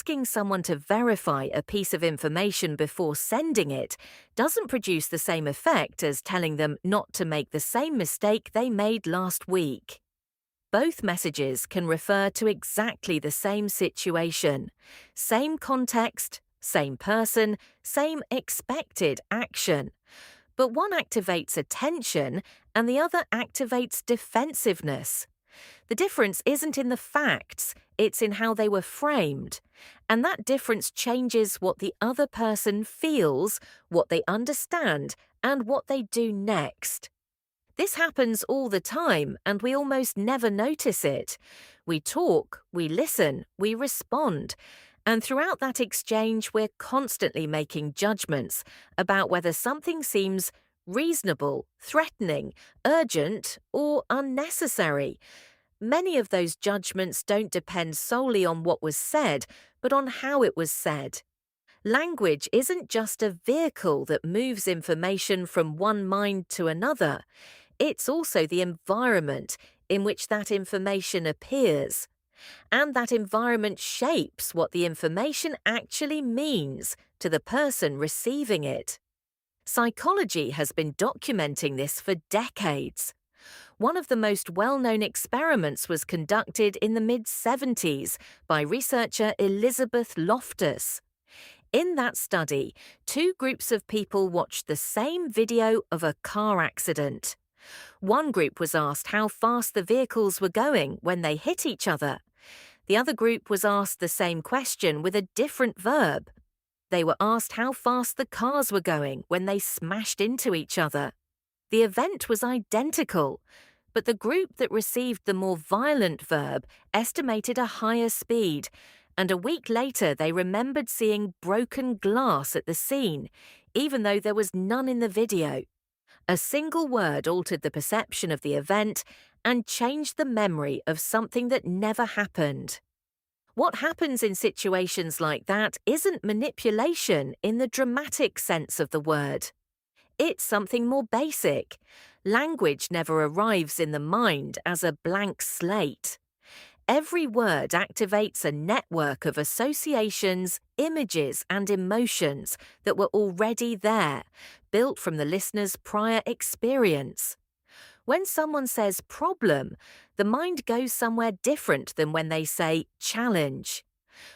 asking someone to verify a piece of information before sending it doesn't produce the same effect as telling them not to make the same mistake they made last week. Both messages can refer to exactly the same situation, same context, same person, same expected action. But one activates attention and the other activates defensiveness. The difference isn't in the facts, it's in how they were framed. And that difference changes what the other person feels, what they understand, and what they do next. This happens all the time, and we almost never notice it. We talk, we listen, we respond. And throughout that exchange, we're constantly making judgments about whether something seems reasonable, threatening, urgent, or unnecessary. Many of those judgments don't depend solely on what was said, but on how it was said. Language isn't just a vehicle that moves information from one mind to another. It's also the environment in which that information appears. And that environment shapes what the information actually means to the person receiving it. Psychology has been documenting this for decades. One of the most well-known experiments was conducted in the mid-70s by researcher Elizabeth Loftus. In that study, two groups of people watched the same video of a car accident. One group was asked how fast the vehicles were going when they hit each other. The other group was asked the same question with a different verb. They were asked how fast the cars were going when they smashed into each other. The event was identical, but the group that received the more violent verb estimated a higher speed, and a week later they remembered seeing broken glass at the scene, even though there was none in the video. A single word altered the perception of the event and changed the memory of something that never happened. What happens in situations like that isn't manipulation in the dramatic sense of the word. It's something more basic. Language never arrives in the mind as a blank slate. Every word activates a network of associations, images, and emotions that were already there, built from the listener's prior experience. When someone says problem, the mind goes somewhere different than when they say challenge.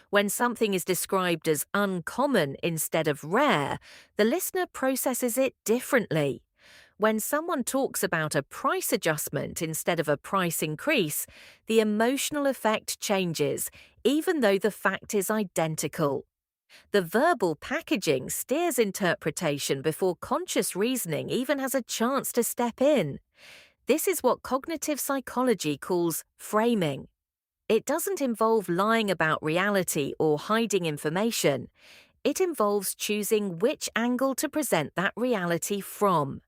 When something is described as uncommon instead of rare, the listener processes it differently. When someone talks about a price adjustment instead of a price increase, the emotional effect changes, even though the fact is identical. The verbal packaging steers interpretation before conscious reasoning even has a chance to step in. This is what cognitive psychology calls framing. It doesn't involve lying about reality or hiding information. It involves choosing which angle to present that reality from.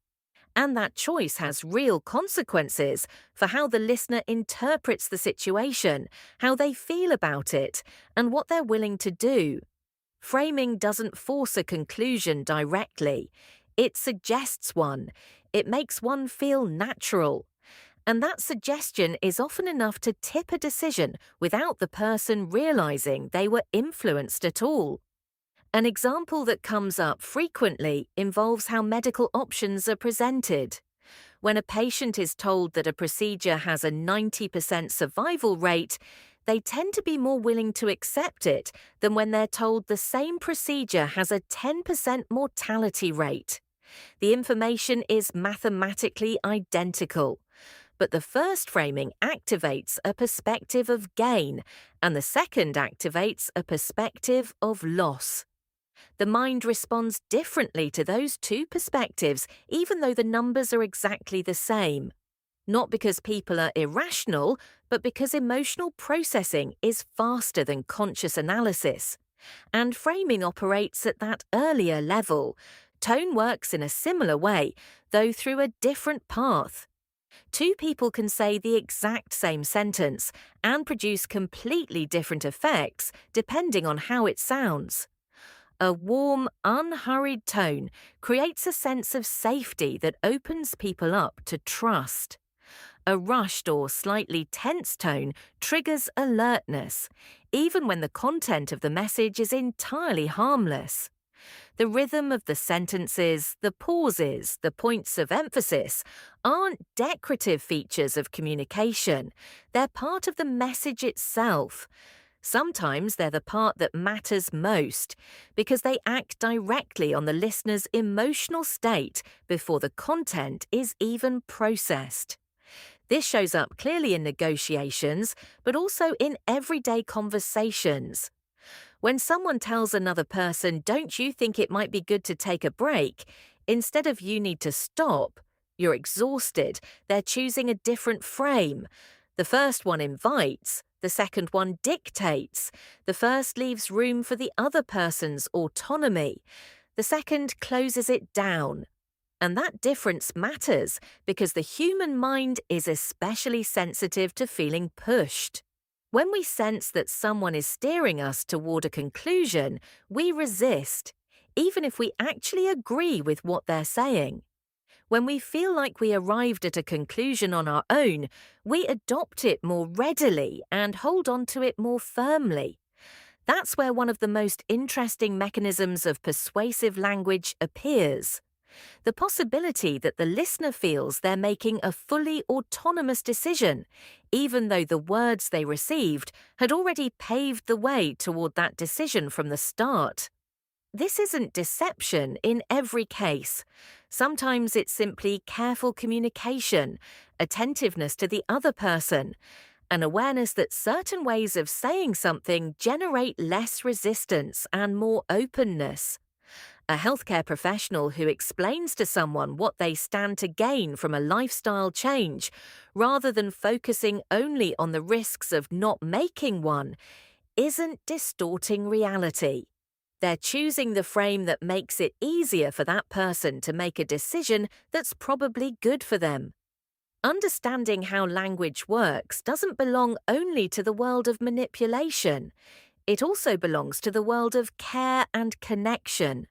And that choice has real consequences for how the listener interprets the situation, how they feel about it, and what they're willing to do. Framing doesn't force a conclusion directly. It suggests one. It makes one feel natural. And that suggestion is often enough to tip a decision without the person realizing they were influenced at all. An example that comes up frequently involves how medical options are presented. When a patient is told that a procedure has a 90% survival rate, they tend to be more willing to accept it than when they're told the same procedure has a 10% mortality rate. The information is mathematically identical. But the first framing activates a perspective of gain, and the second activates a perspective of loss. The mind responds differently to those two perspectives, even though the numbers are exactly the same. Not because people are irrational, but because emotional processing is faster than conscious analysis. And framing operates at that earlier level. Tone works in a similar way, though through a different path. Two people can say the exact same sentence and produce completely different effects depending on how it sounds. A warm, unhurried tone creates a sense of safety that opens people up to trust. A rushed or slightly tense tone triggers alertness. even when the content of the message is entirely harmless. The rhythm of the sentences, the pauses, the points of emphasis aren't decorative features of communication. They're part of the message itself. Sometimes they're the part that matters most because they act directly on the listener's emotional state before the content is even processed. This shows up clearly in negotiations, but also in everyday conversations. When someone tells another person, "Don't you think it might be good to take a break?" instead of "You need to stop," "You're exhausted," they're choosing a different frame. The first one invites, the second one dictates. The first leaves room for the other person's autonomy. The second closes it down. And that difference matters because the human mind is especially sensitive to feeling pushed. When we sense that someone is steering us toward a conclusion, we resist, even if we actually agree with what they're saying. When we feel like we arrived at a conclusion on our own, we adopt it more readily and hold on to it more firmly. That's where one of the most interesting mechanisms of persuasive language appears. The possibility that the listener feels they're making a fully autonomous decision, even though the words they received had already paved the way toward that decision from the start. This isn't deception in every case. Sometimes it's simply careful communication, attentiveness to the other person, an awareness that certain ways of saying something generate less resistance and more openness. A healthcare professional who explains to someone what they stand to gain from a lifestyle change, rather than focusing only on the risks of not making one, isn't distorting reality. They're choosing the frame that makes it easier for that person to make a decision that's probably good for them. Understanding how language works doesn't belong only to the world of manipulation. It also belongs to the world of care and connection.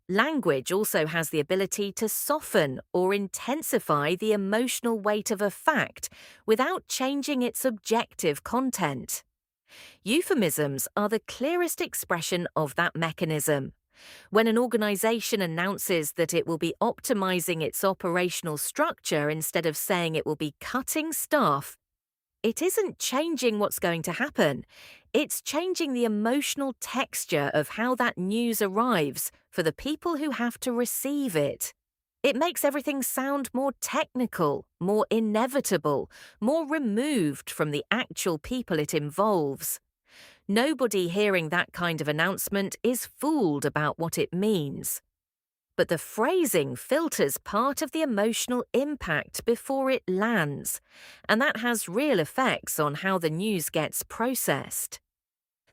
Language also has the ability to soften or intensify the emotional weight of a fact without changing its objective content. Euphemisms are the clearest expression of that mechanism. When an organization announces that it will be optimizing its operational structure instead of saying it will be cutting staff, it isn't changing what's going to happen. It's changing the emotional texture of how that news arrives for the people who have to receive it. It makes everything sound more technical, more inevitable, more removed from the actual people it involves. Nobody hearing that kind of announcement is fooled about what it means. But the phrasing filters part of the emotional impact before it lands, and that has real effects on how the news gets processed.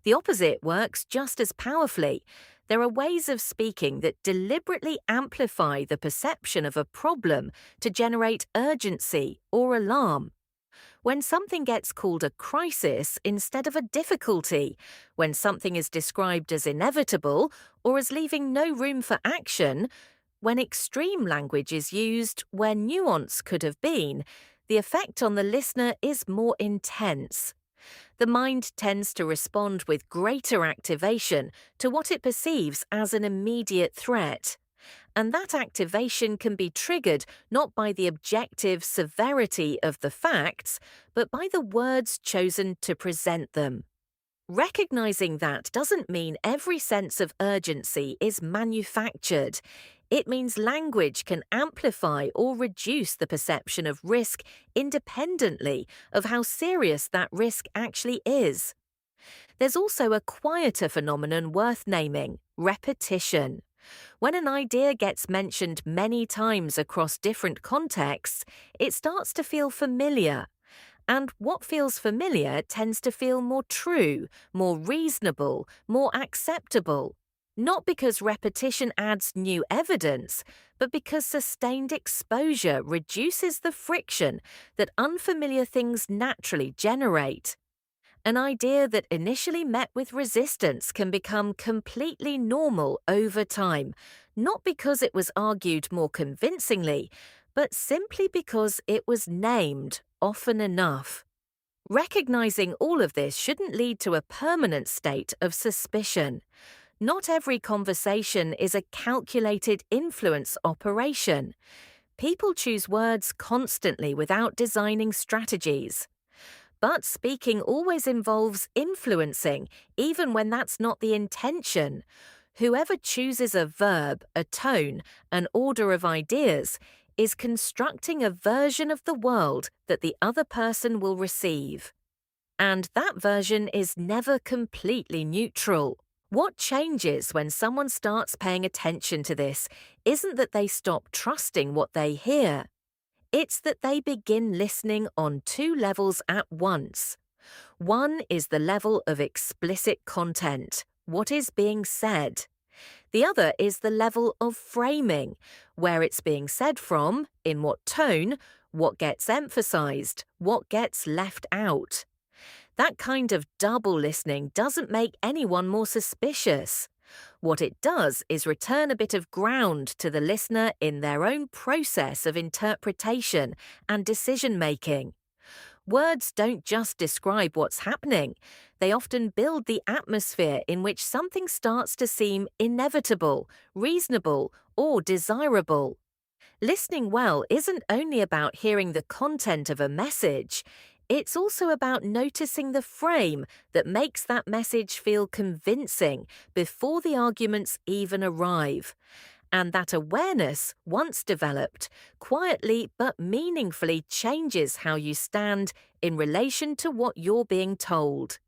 The opposite works just as powerfully. There are ways of speaking that deliberately amplify the perception of a problem to generate urgency or alarm. When something gets called a crisis instead of a difficulty, when something is described as inevitable or as leaving no room for action, when extreme language is used where nuance could have been, the effect on the listener is more intense. The mind tends to respond with greater activation to what it perceives as an immediate threat. And that activation can be triggered not by the objective severity of the facts, but by the words chosen to present them. Recognizing that doesn't mean every sense of urgency is manufactured. It means language can amplify or reduce the perception of risk independently of how serious that risk actually is. There's also a quieter phenomenon worth naming: repetition. When an idea gets mentioned many times across different contexts, it starts to feel familiar. And what feels familiar tends to feel more true, more reasonable, more acceptable. Not because repetition adds new evidence, but because sustained exposure reduces the friction that unfamiliar things naturally generate. An idea that initially met with resistance can become completely normal over time, not because it was argued more convincingly, but simply because it was named often enough. Recognizing all of this shouldn't lead to a permanent state of suspicion. Not every conversation is a calculated influence operation. People choose words constantly without designing strategies. But speaking always involves influencing, even when that's not the intention. Whoever chooses a verb, a tone, an order of ideas is constructing a version of the world that the other person will receive. And that version is never completely neutral. What changes when someone starts paying attention to this isn't that they stop trusting what they hear. It's that they begin listening on two levels at once. One is the level of explicit content, what is being said. The other is the level of framing, where it's being said from, in what tone, what gets emphasized, what gets left out. That kind of double listening doesn't make anyone more suspicious. What it does is return a bit of ground to the listener in their own process of interpretation and decision-making. Words don't just describe what's happening. They often build the atmosphere in which something starts to seem inevitable, reasonable, or desirable. Listening well isn't only about hearing the content of a message. It's also about noticing the frame that makes that message feel convincing before the arguments even arrive. And that awareness, once developed, quietly but meaningfully changes how you stand in relation to what you're being told.